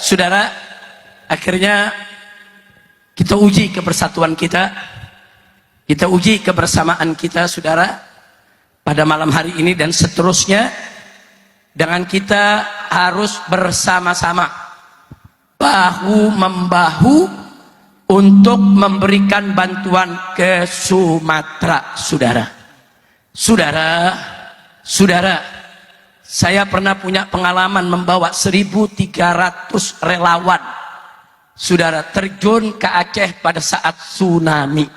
saudara, akhirnya kita uji kebersatuan kita, kita uji kebersamaan kita, saudara, pada malam hari ini dan seterusnya, dengan kita harus bersama-sama bahu membahu untuk memberikan bantuan ke Sumatera, saudara. Saudara, saya pernah punya pengalaman membawa 1.300 relawan, saudara, terjun ke Aceh pada saat tsunami.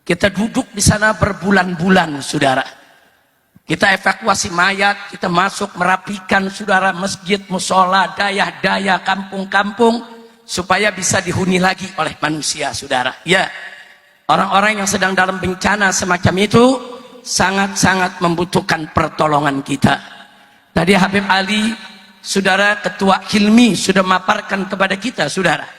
Kita duduk di sana berbulan-bulan, saudara. Kita evakuasi mayat, kita masuk merapikan, saudara, masjid, musola, daya-daya, kampung-kampung, supaya bisa dihuni lagi oleh manusia, saudara. Ya, orang-orang yang sedang dalam bencana semacam itu sangat-sangat membutuhkan pertolongan kita. Tadi Habib Ali, saudara, Ketua Hilmi sudah memaparkan kepada kita, saudara,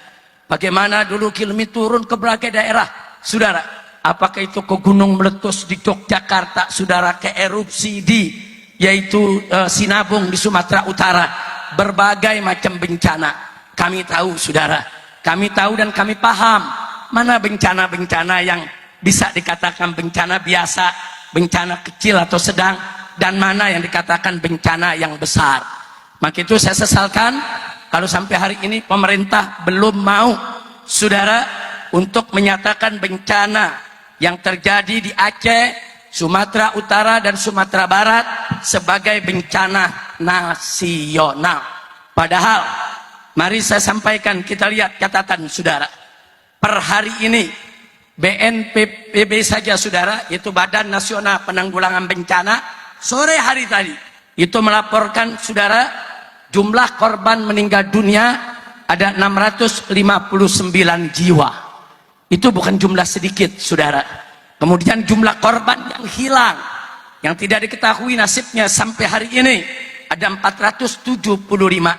bagaimana dulu Hilmi turun ke berbagai daerah, saudara. Apakah itu ke gunung meletus di Yogyakarta, saudara, ke erupsi di yaitu Sinabung di Sumatera Utara, berbagai macam bencana. Kami tahu, saudara, kami tahu dan kami paham mana bencana-bencana yang bisa dikatakan bencana biasa, bencana kecil atau sedang, dan mana yang dikatakan bencana yang besar. Maka itu saya sesalkan kalau sampai hari ini pemerintah belum mau, saudara, untuk menyatakan bencana yang terjadi di Aceh, Sumatera Utara dan Sumatera Barat sebagai bencana nasional. Padahal, mari saya sampaikan, kita lihat catatan, saudara. Per hari ini BNPB saja, saudara, yaitu Badan Nasional Penanggulangan Bencana, sore hari tadi itu melaporkan, saudara, jumlah korban meninggal dunia ada 659 jiwa. Itu bukan jumlah sedikit, saudara. Kemudian jumlah korban yang hilang, yang tidak diketahui nasibnya sampai hari ini ada 475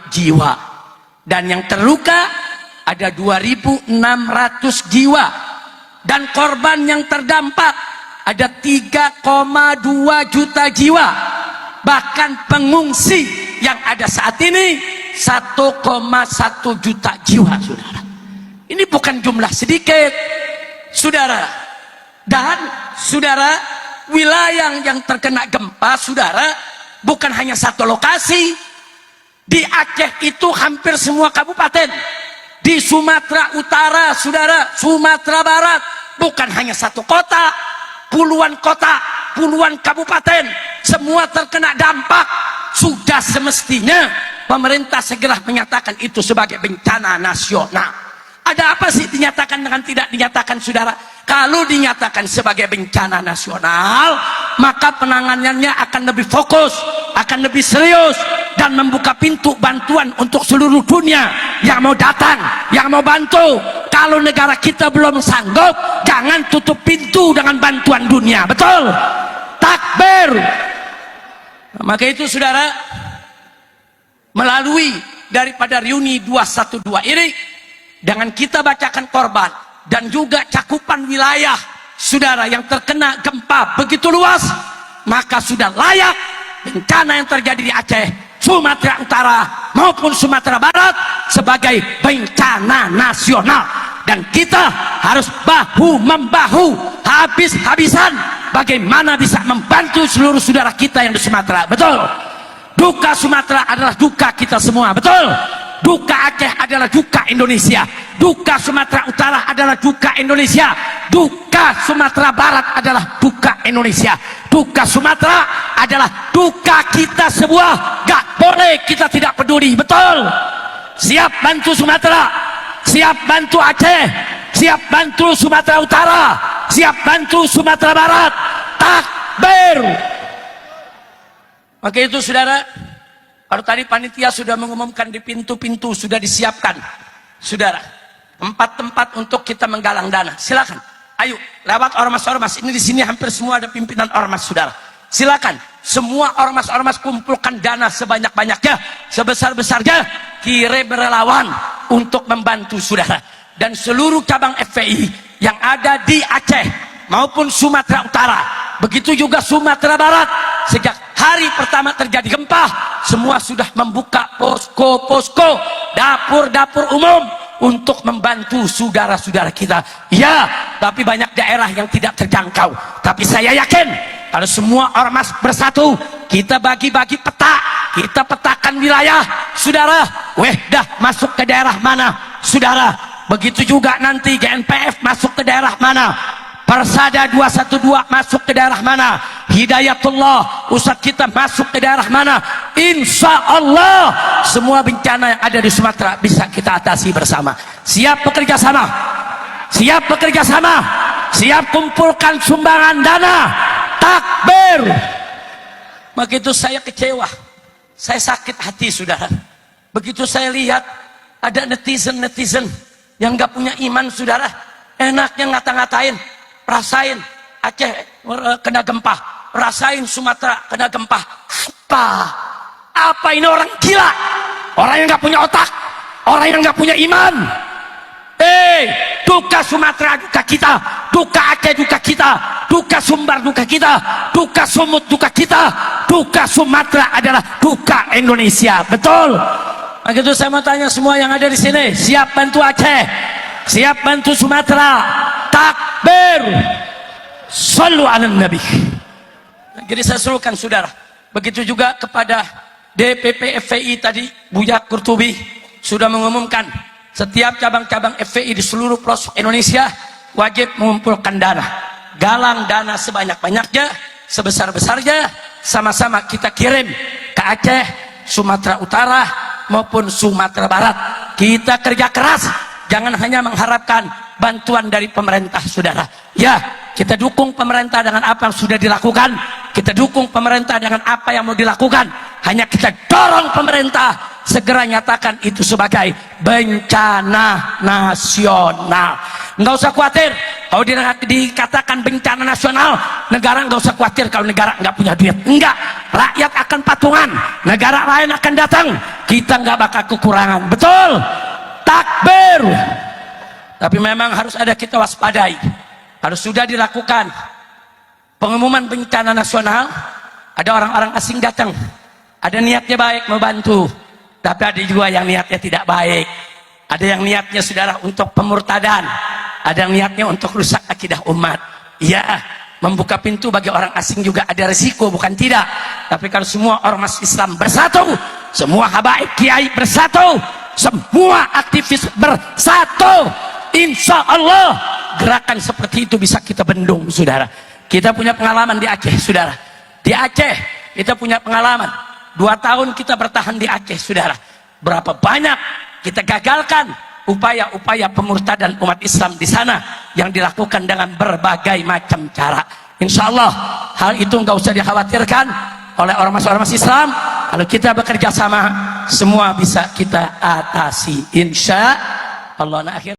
jiwa. Dan yang terluka ada 2.600 jiwa. Dan korban yang terdampak ada 3,2 juta jiwa. Bahkan pengungsi yang ada saat ini 1,1 juta jiwa, saudara. Ini bukan jumlah sedikit, saudara. Dan saudara, wilayah yang terkena gempa, saudara, bukan hanya satu lokasi. Di Aceh itu hampir semua kabupaten. Di Sumatera Utara, saudara, Sumatera Barat, bukan hanya satu kota, puluhan kabupaten, semua terkena dampak. Sudah semestinya pemerintah segera menyatakan itu sebagai bencana nasional. Ada apa sih dinyatakan dengan tidak dinyatakan, saudara? Kalau dinyatakan sebagai bencana nasional, maka penanganannya akan lebih fokus, akan lebih serius, dan membuka pintu bantuan untuk seluruh dunia yang mau datang, yang mau bantu. Kalau negara kita belum sanggup, jangan tutup pintu dengan bantuan dunia. Betul? Takbir. Maka itu, saudara, melalui daripada reuni 212 ini, dengan kita bacakan korban dan juga cakupan wilayah, saudara, yang terkena gempa begitu luas, maka sudah layak bencana yang terjadi di Aceh, Sumatera Utara maupun Sumatera Barat sebagai bencana nasional. Dan kita harus bahu membahu, habis-habisan, bagaimana bisa membantu seluruh saudara kita yang di Sumatera. Betul? Duka Sumatera adalah duka kita semua. Betul? Duka Aceh adalah duka Indonesia. Duka Sumatera Utara adalah duka Indonesia. Duka Sumatera Barat adalah duka Indonesia. Duka Sumatera adalah duka kita semua. Gak boleh kita tidak peduli. Betul? Siap bantu Sumatera, siap bantu Aceh, siap bantu Sumatera Utara, siap bantu Sumatera Barat. Takbir. Maka itu, saudara, kalau tadi panitia sudah mengumumkan di pintu-pintu sudah disiapkan, saudara, tempat-tempat untuk kita menggalang dana. Silakan, ayo lewat ormas-ormas. Ini di sini hampir semua ada pimpinan ormas, saudara. Silakan, semua ormas-ormas kumpulkan dana sebanyak-banyaknya, sebesar-besarnya, kirim relawan untuk membantu, saudara. Dan seluruh cabang FPI yang ada di Aceh maupun Sumatera Utara, begitu juga Sumatera Barat, sejak hari pertama terjadi gempa, semua sudah membuka posko-posko, dapur-dapur umum untuk membantu saudara-saudara kita. Ya, tapi banyak daerah yang tidak terjangkau. Tapi saya yakin kalau semua ormas bersatu, kita bagi-bagi peta, kita petakan wilayah, saudara. Wahdah masuk ke daerah mana, saudara. Begitu juga nanti GNPF masuk ke daerah mana, Persada 212 masuk ke daerah mana, Hidayatullah Ustadz kita masuk ke daerah mana. Insya Allah semua bencana yang ada di Sumatera bisa kita atasi bersama. Siap bekerja sama, siap bekerja sama, siap kumpulkan sumbangan dana. Takbir. Begitu saya kecewa, saya sakit hati saudara, begitu saya lihat ada netizen yang gak punya iman saudara, enaknya ngata-ngatain. Rasain Aceh kena gempa, rasain Sumatera kena gempa. Apa ini orang gila? Orang yang gak punya otak, orang yang gak punya iman. Duka Sumatera duka kita, duka Aceh duka kita, duka Sumbar duka kita, duka Sumut duka kita, duka Sumatera adalah duka Indonesia. Betul? Begitu saya mau tanya semua yang ada di sini, siap bantu Aceh, siap bantu Sumatera? Takbir. Sallu ala Nabi. Jadi saya serukan saudara, begitu juga kepada DPP FPI tadi, Buya Kurtubi sudah mengumumkan setiap cabang-cabang FPI di seluruh pelosok Indonesia wajib mengumpulkan dana, galang dana sebanyak-banyaknya, sebesar-besarnya, sama-sama kita kirim ke Aceh, Sumatera Utara maupun Sumatera Barat. Kita kerja keras, jangan hanya mengharapkan bantuan dari pemerintah saudara. Ya, kita dukung pemerintah dengan apa yang sudah dilakukan, kita dukung pemerintah dengan apa yang mau dilakukan. Hanya kita dorong pemerintah segera nyatakan itu sebagai bencana nasional. Nggak usah khawatir kalau dikatakan bencana nasional, negara nggak usah khawatir kalau negara nggak punya duit. Enggak, rakyat akan patungan, negara lain akan datang, kita nggak bakal kekurangan. Betul? Takbir. Tapi memang harus ada kita waspadai. Kalau sudah dilakukan pengumuman bencana nasional, ada orang-orang asing datang, ada niatnya baik membantu, tapi ada juga yang niatnya tidak baik. Ada yang niatnya saudara untuk pemurtadan, ada yang niatnya untuk rusak akidah umat. Ya, membuka pintu bagi orang asing juga ada resiko, bukan tidak. Tapi kalau semua ormas Islam bersatu, semua habaib kiai bersatu, semua aktivis bersatu, insya Allah gerakan seperti itu bisa kita bendung saudara. Kita punya pengalaman di Aceh saudara, di Aceh kita punya pengalaman 2 tahun kita bertahan di Aceh saudara. Berapa banyak kita gagalkan upaya-upaya pemurtadan umat Islam di sana yang dilakukan dengan berbagai macam cara. Insya Allah hal itu nggak usah dikhawatirkan oleh ormas-ormas Islam. Kalau kita bekerja sama, semua bisa kita atasi insya Allah. Nah, akhir